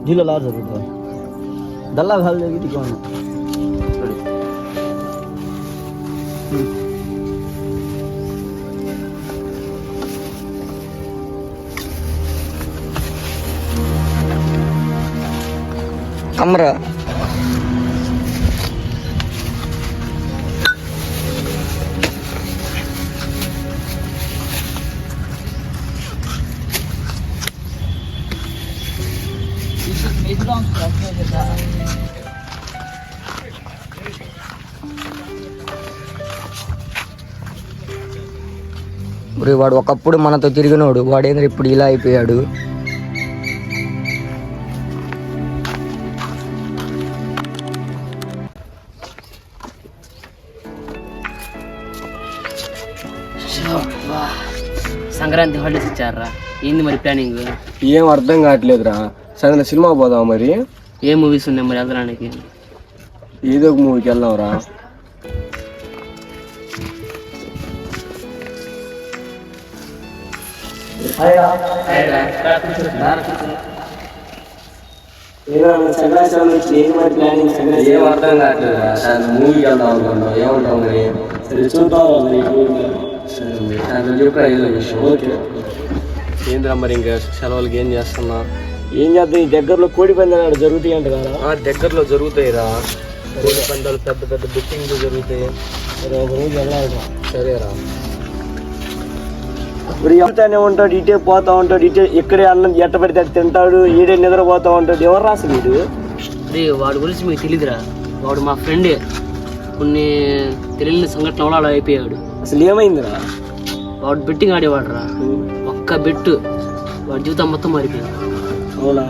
ढीला लार जरूर दल्ला घाल देगी ठीक है कमरा వాడు ఒకప్పుడు మనతో తిరిగినోడు వాడేంద్ర ఇప్పుడు ఇలా అయిపోయాడు. సంక్రాంతి హాలిడేస్ ఇచ్చారా? ఏంది మరి ప్లానింగ్? ఏం అర్థం కావట్లేదురా. సరే సినిమా పోదాం మరి. ఏ మూవీస్ ఉన్నాయి మరి వెళ్ళడానికి? ఏదో ఒక మూవీకి వెళ్దాంరా. ఏం అర్థం కావట్లేదురా. మూవీకి వెళ్దాం అనుకున్నాం. ఏమంటావు మరి? సరే చూద్దాం. ఏంద్రా మరి ఇంకా సెలవులకి ఏం చేస్తున్నా? ఏం చేద్దాం? ఈ దగ్గరలో కోడి పందాలు జరుగుతాయి అంట కదా. దగ్గరలో జరుగుతాయిరా. కోడి పందాలు పెద్ద పెద్ద బుకింగ్లు జరుగుతాయి. సరే ఒక రోజు వెళ్ళాలి. సరేరా. ఇప్పుడు వెళ్తానే ఉంటాడు, ఇటే పోతా ఉంటాడు, ఇటే ఇక్కడే అన్నం ఎట్ట పడితే అది తింటాడు, ఈడే నిద్రపోతా ఉంటాడు. ఎవరు రాసు వీడు? అదే వాడి గురించి మీకు తెలీదురా. వాడు మా ఫ్రెండే. కొన్ని తెలియని సంఘటన వల్ల అలా అయిపోయాడు. అసలు ఏమైందిరా? వాడు బెట్టింగ్ ఆడేవాడు రా. ఒక్క బెట్టు వాడి జీవితం మొత్తం మారిపోయింది. అవునా?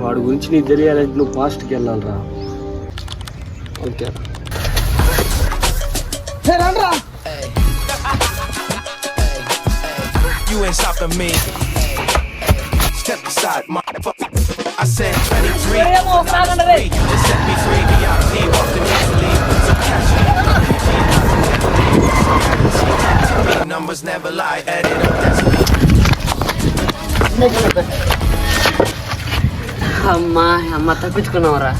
వాడి గురించి నీకు తెలియాలంటే నువ్వు ఫాస్ట్కి వెళ్ళాలిరా. Okay. You ain't stopping me. Step aside, motherfucker. I said 23. They set me free. VIP walked in Italy. So catch me. Numbers never lie. Add it up, that's me. అమ్మ తప్పించుకున్నావురా.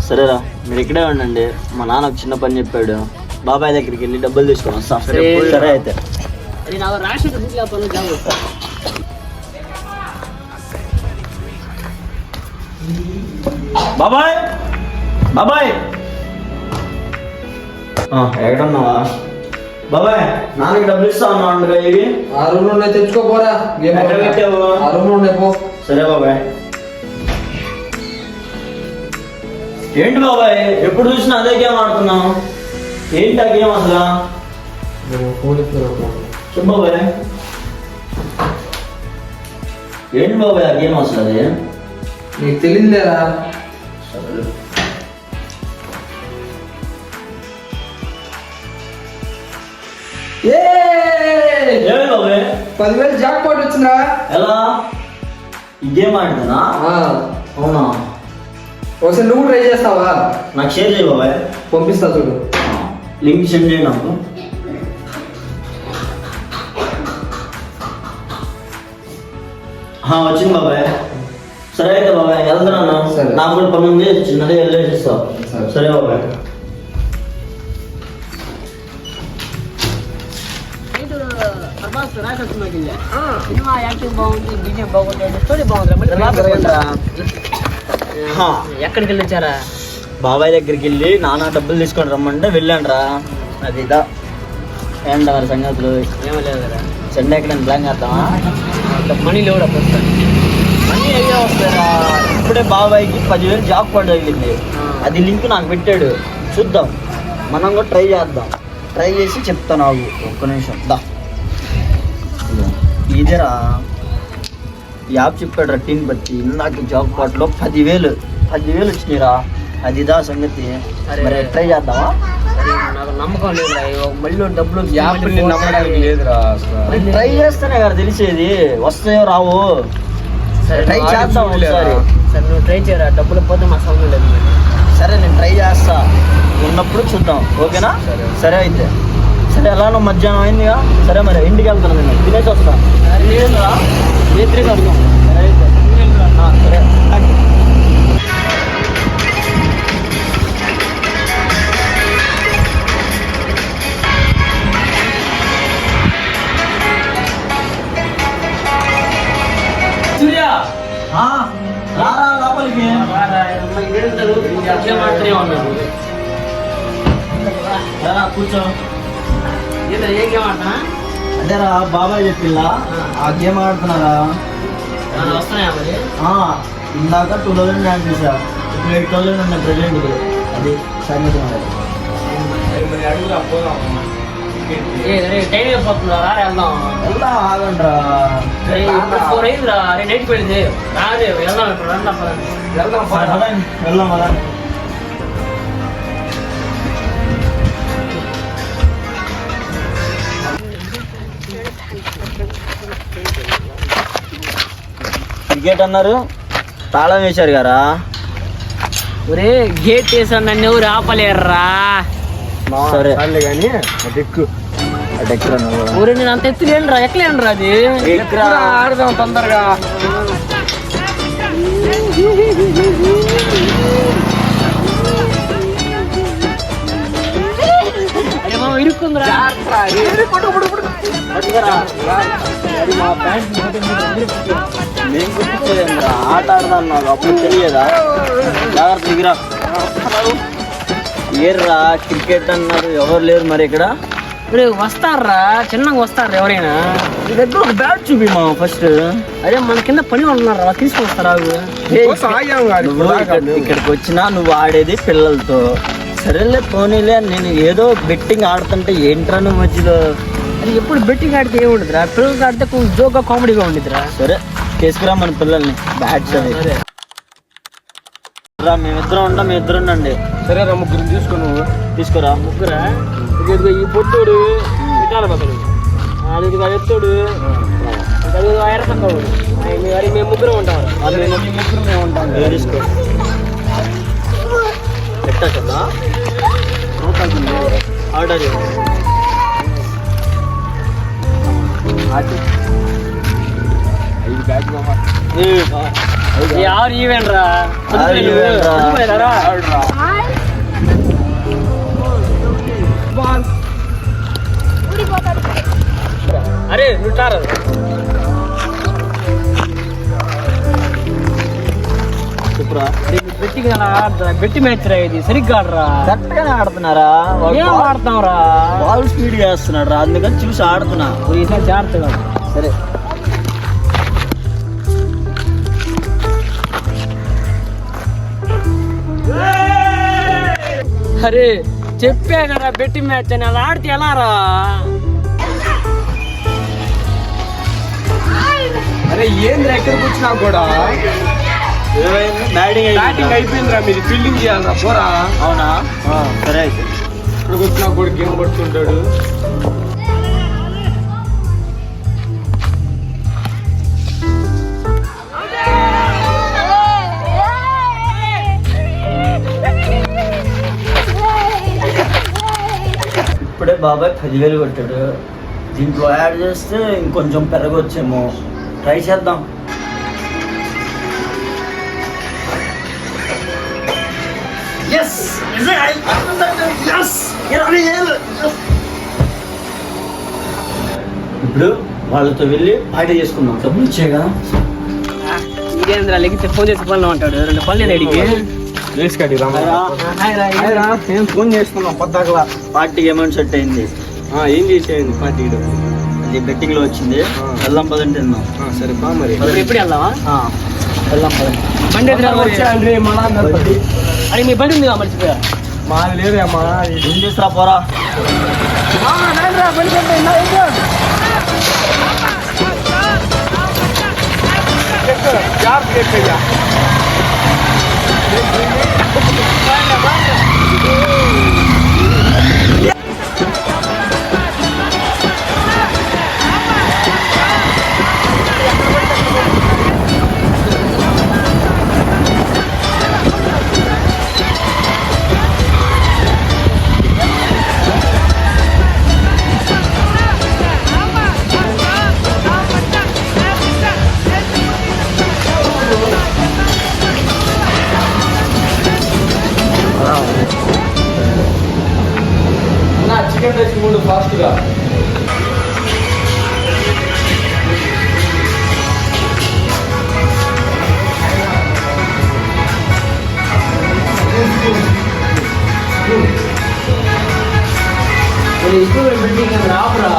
సరేరా, మీరు ఇక్కడే ఉండండి. మా నాన్న ఒక చిన్న పని చెప్పాడు. బాబాయ్ దగ్గరికి వెళ్ళి డబ్బులు తీసుకొని వస్తా. సరే అయితే. బాబాయ్ బాబాయ్ ఎక్కడున్నావా? బాబాయ్ నాన్నకి డబ్బులు ఇస్తా ఉన్నా. ఇవి ఆ రూమ్ లో తెచ్చుకోపోరా. ఆ రూమ్ లో పో. సరే బాబాయ్. ఏంటి బాబాయ్ ఎప్పుడు చూసినా అదే గేమ్ ఆడుతున్నావు? ఏంటి ఆ గేమ్ అసలు? చెప్పు బాబాయ్. ఏంటి బాబాయ్ ఆ గేమ్ అసలు? అది నీకు తెలియదులేరా. ఏమి బాబాయ్ 10,000 జాక్ పాట్ వచ్చిందా? ఎలా? ఈ గేమ్ ఆడుతున్నా? అవునా? ఒకసారి నువ్వు ట్రై చేస్తావా? నాకు షేర్ చేయి బాబాయ్. పంపిస్తా చూడు. లింక్ సెండ్ చేయి నాకు. వచ్చింది బాబాయ్. సరే అయితే బాబాయ్ వెళ్తున్నాను. నాకు కూడా పని ఉంది, చిన్నదే వెళ్ళేసి ఇస్తావు. సరే బాబాయ్. సినిమా యాక్టింగ్ బాగుంది, బీజేపీ బాగుంది, స్టోరీ బాగుంది. ఎక్కడికి వెళ్ళి వచ్చారా? బాబాయ్ దగ్గరికి వెళ్ళి నాన్న డబ్బులు తీసుకొని రమ్మంటే వెళ్ళాను రా. అది ఇదా ఏంట మరి సంగతులు? ఏమో లేదు కదా. సండే ఎక్కడ ప్లాన్ చేద్దామా? మనీ లేవు. మనీ అయ్యే వస్తారా? ఇప్పుడే బాబాయ్కి 10,000 జాబ్ పడి తగిలింది. అది లింక్ నాకు పెట్టాడు. చూద్దాం, మనం కూడా ట్రై చేద్దాం. ట్రై చేసి చెప్తాను. ఆగు ఒక్క నిమిషం. దా ఇదేరా యాప్ చెప్పాడు రా. టీన్ బట్టి ఇందాక జాబ్ పాట్లో 10,000 వచ్చినాయిరా. అదిదా సంగతి. మరి ట్రై చేద్దామా? నాకు నమ్మకం లేదు. మళ్ళీ డబ్బులు యాప్ని నమ్మడానికి లేదురా. ట్రై చేస్తేనే కదా తెలిసేది వస్తాయో రావు. ట్రై చేద్దాం ఒకసారి. సరే నువ్వు ట్రై చేయరా. డబ్బులు పోతే మా సౌండ్ లేదు. సరే నేను ట్రై చేస్తా. ఉన్నప్పుడు చూద్దాం. ఓకేనా? సరే అయితే. సరే సరే ఎలానో మధ్యాహ్నం అయిందిగా, సరే మరి ఇంటికి వెళ్తాను, నేను తినేసి వస్తా. లేదురా రేత్రికి వస్తాం. సరే అయితే సరే. సూర్య రారా లోపలికి. మాత్రమే ఉన్నాను. రారా కూర్చో. ఏం గేమ్ ఆడతా? అదేరా బాబాయ్ చెప్పిల్లా ఆ గేమ్ ఆడుతున్నారా? వస్తున్నాయా మరి? ఇందాక 2000 ర్యాంక్ చేశా, ఇప్పుడు 8000 ఉన్నాయి ప్రెజెంట్. అది సంగతి మరి. టైం అయిపోతుందా? వెళ్దాం వెళ్దాం, ఆగండ్రా. 4 అయిందిరా. నైట్కి వెళ్ళింది రాదే. వెళ్దాం ఇప్పుడు. వెళ్దాం అలా. క్రికెట్ అన్నారు, తాళం వేశారు కదా. ఒరే గేట్ వేసాను, నన్ను ఎవరు ఆపలేరురా. సరే కానీ ఎక్కువ ఊరే నేను అంత ఎత్తు లేనురా. ఎక్కలేనురా అది. ఆడదాం తొందరగా. అరే మామ ఇరుక్కుందిరా. మా ప్యాంట్ నేను గుర్తించలేదురా, ఆట ఆడదాను నాకు అప్పుడు తెలియదా. జాగ్రత్త దిగిరా. ఏర్రా క్రికెట్ అన్నారు, ఎవరు లేరు మరి ఇక్కడ. ఇప్పుడు వస్తారా, చిన్నగా వస్తారా ఎవరైనా? నీ దగ్గర ఒక బ్యాట్ చూపి మా ఫస్ట్. అదే మన కింద పని వాళ్ళు ఉన్నారా, తీసుకొని వస్తారా? నువ్వు ఇక్కడికి వచ్చినా నువ్వు ఆడేది పిల్లలతో. సరేలే పోనీలే, నేను ఏదో బెట్టింగ్ ఆడుతుంటే ఏంట్రా నువ్వు మధ్యలో. అది ఎప్పుడు బెట్టింగ్ ఆడితే ఏముండదురా, పిల్లలకి ఆడితే కొంచెం జోక్గా కామెడీగా ఉండిద్దిరా. సరే తీసుకురా మన పిల్లల్ని, బ్యాట్స్ అవి. మేమిద్దరం ఉంటాం, మీ ఇద్దరు ఉండండి. సరే రా, ముగ్గురు తీసుకుని తీసుకురా. ముగ్గురా? ఇదిగో ఈ పొట్టోడు, ఇటాల పక్కడు, అది ఇదిగో ఎత్తోడు, అది ఎర్రసంగడు. మరి మేము ముగ్గురం ఉంటాం. ముగ్గురు మేము ఉంటాం. తీసుకో. ఎట్టా కదా ఆర్డర్ ಯಾರು ಈವೆಂಟ್ರ అరే నుట్టారు చెప్పురా. బెట్టి మ్యాచ్ రా ఇది, సరిగ్గా ఆడరా. కరెక్ట్గానే ఆడుతున్నారా? ఏం ఆడతాం రా, బాల్ స్పీడ్ చేస్తున్నాడు రా, అందుకని చూసి ఆడుతున్నా. ఈసారి జాగ్రత్తగా. సరే అరే చెప్పా కదా బెట్టి మ్యాచ్ అని, అలా ఆడితే ఎలా రా? అరే ఏంద్ర ఎక్కడికి వచ్చినా కూడా బ్యాటింగ్ అయిపోయిందిరా, మీరు ఫీల్డింగ్ చేయాలరా పోరా. అవునా? సరే అయితే. ఇక్కడికి వచ్చినా కూడా గేమ్ పడుతుంటాడు. ఇప్పుడే బాబాయ్ 10,000 కొట్టాడు. దీంట్లో యాడ్ చేస్తే ఇంకొంచెం పెరగొచ్చేమో, ట్రై చేద్దాం. ఇప్పుడు వాళ్ళతో వెళ్ళి పార్టీ చేసుకుందాం, డబ్బులు ఇచ్చే కదా. ఇదేంద్రా లెగితే ఫోన్ చేసి పనులు అంటాడు, 2 పనులు అడిగి. నేను ఫోన్ చేస్తున్నాం పొద్దాకలా. పార్టీ అమౌంట్ సెట్ అయింది. ఏం చేసేయండి పార్టీ? అది బెట్టింగ్ లో వచ్చింది. వెళ్దాం పదండి, వెళ్దాం. సరే బా మరి. ఎప్పుడు వెళ్దామా? వెళ్దాం పదండి. బండి వచ్చాయండి మళ్ళా అని మీ బండి ఉందిగా మర్చిపోయా. మాది లేదు అమ్మా. ఏం చేసిరా పోరా. జాగ్రత్త. ఎక్కువ బిల్డింగ్ రాపురా.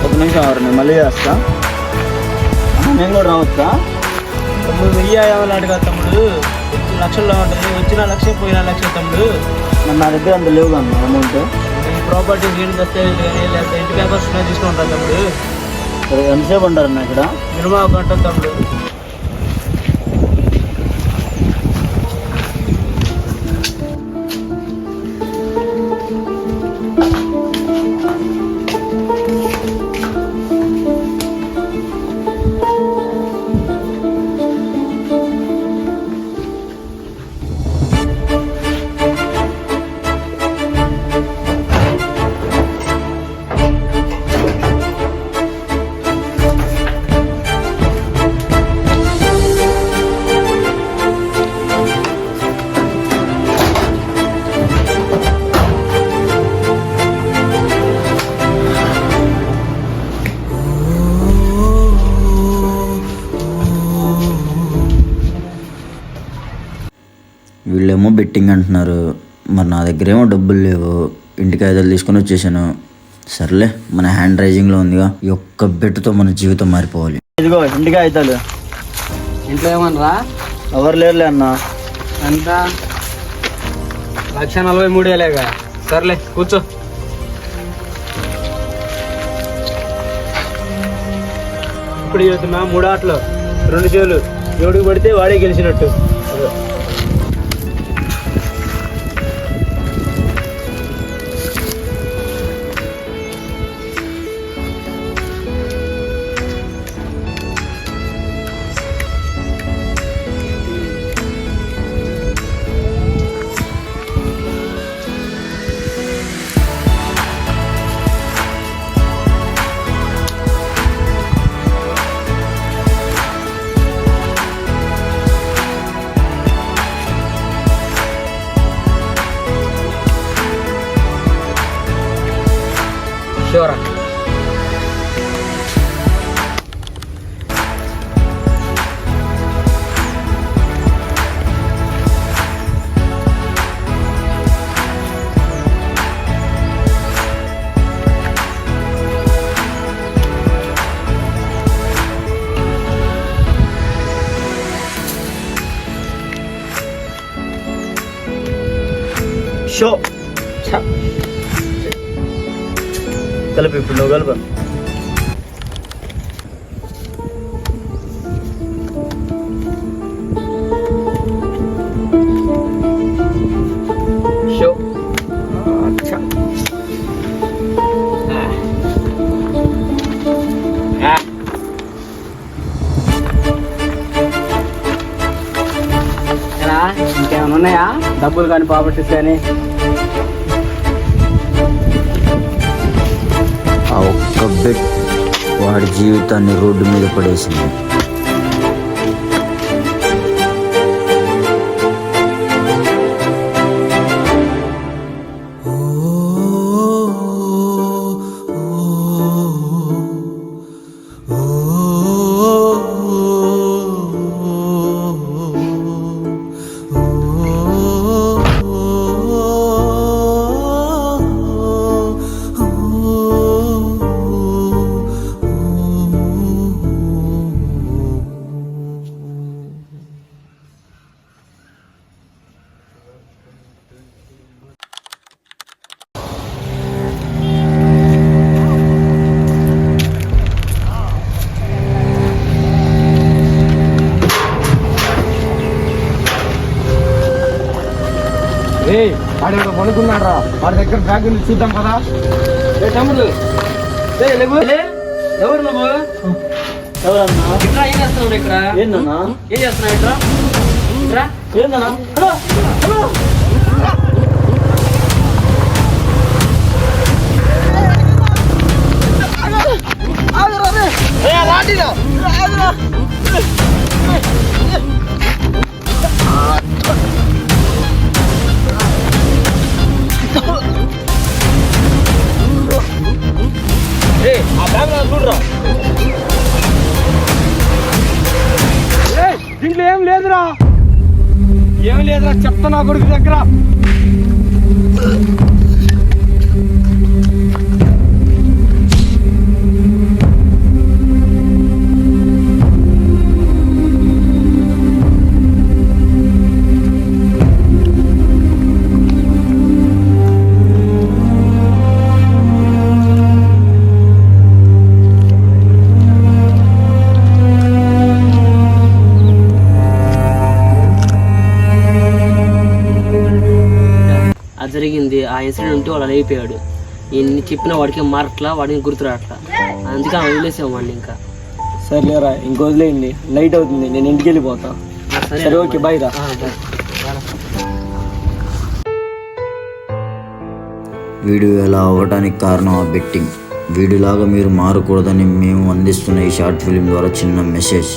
ఒక నిమిషం ఎవరు మళ్ళీ చేస్తా. నేను కూడా రావచ్చా? తమ్ముడు 1000 అడిగా తమ్ముడు. లక్షల్లో ఉంటుంది. వచ్చిన లక్ష పోయిన లక్ష తమ్ముడు. నా దగ్గర అంత లేవు అన్న అమౌంట్. ఈ ప్రాపర్టీ గేమ్ దస్తావేజ్ కానీ లేకపోతే ఇంటి పేపర్స్ తీసుకుంటాను తమ్ముడు. ఎంతసేపు ఉంటారన్న ఇక్కడ? మినిమం 1 గంట తమ్ముడు. వీళ్ళేమో బెట్టింగ్ అంటున్నారు, మరి నా దగ్గర ఏమో డబ్బులు లేవు. ఇంటికి 5,000 తీసుకొని వచ్చేసాను. సర్లే, మన హ్యాండ్ రైజింగ్లో ఉందిగా, ఈ ఒక్క బెట్తో మన జీవితం మారిపోవాలి. ఇదిగో ఇంటికి 5,000. ఇంట్లో ఏమనరా? ఎవరు లేరులే అన్న. ఎంత? 1,43,000. సర్లే కూర్చో. ఇప్పుడు చెబుతున్నా, 3 ఆటలు 2 చేలు. ఎవడికి పడితే వాడే గెలిచినట్టు. Sure. షో కలిపి, ఇప్పుడు నువ్వు కలుపు. షో ఇంకేమైనా ఉన్నాయా? డబ్బులు కానీ ప్రాపర్టీస్ కానీ? ఆ ఒక్క బెట్ వాడి జీవితాన్ని రోడ్డు మీద పడేసింది. రే వాడు పడుకున్నాడు రా, వాడి దగ్గర బ్యాగ్ ఉంది, చూద్దాం కదా. తమ్ముడు ఎవరు నువ్వు? ఎవరన్నా? ఇట్రా, ఏం చేస్తున్నావు ఇక్కడ? ఏందన్నా? ఏం చేస్తున్నావు ఇట్రా? ఇట్రా. ఏందన్నా? హలో హలో ఆ బ్యాగ్ చూడరా. దీంట్లో ఏం లేదురా, ఏం లేదురా, చెప్తా నా కొడుకు దగ్గర. అది జరిగింది, ఆ ఇన్సిడెంట్ ఉంటే వాడు అయిపోయాడు. ఎన్ని చెప్పినా వాడికి మారట్లా, వాడికి గుర్తురాట్లా. అందుకే ఆ వదిలేసాం వాడిని. ఇంకా సర్లేరా, ఇంక వదిలేయండి, నైట్ అవుతుంది, నేను ఇంటికి వెళ్ళిపోతా. సరే ఓకే, బాయ్ రా. వీడియో ఎలా అవ్వడానికి కారణం ఆ బెట్టింగ్. వీడియోలాగా మీరు మారకూడదని మేము అందిస్తున్న ఈ షార్ట్ ఫిలిం ద్వారా చిన్న మెసేజ్.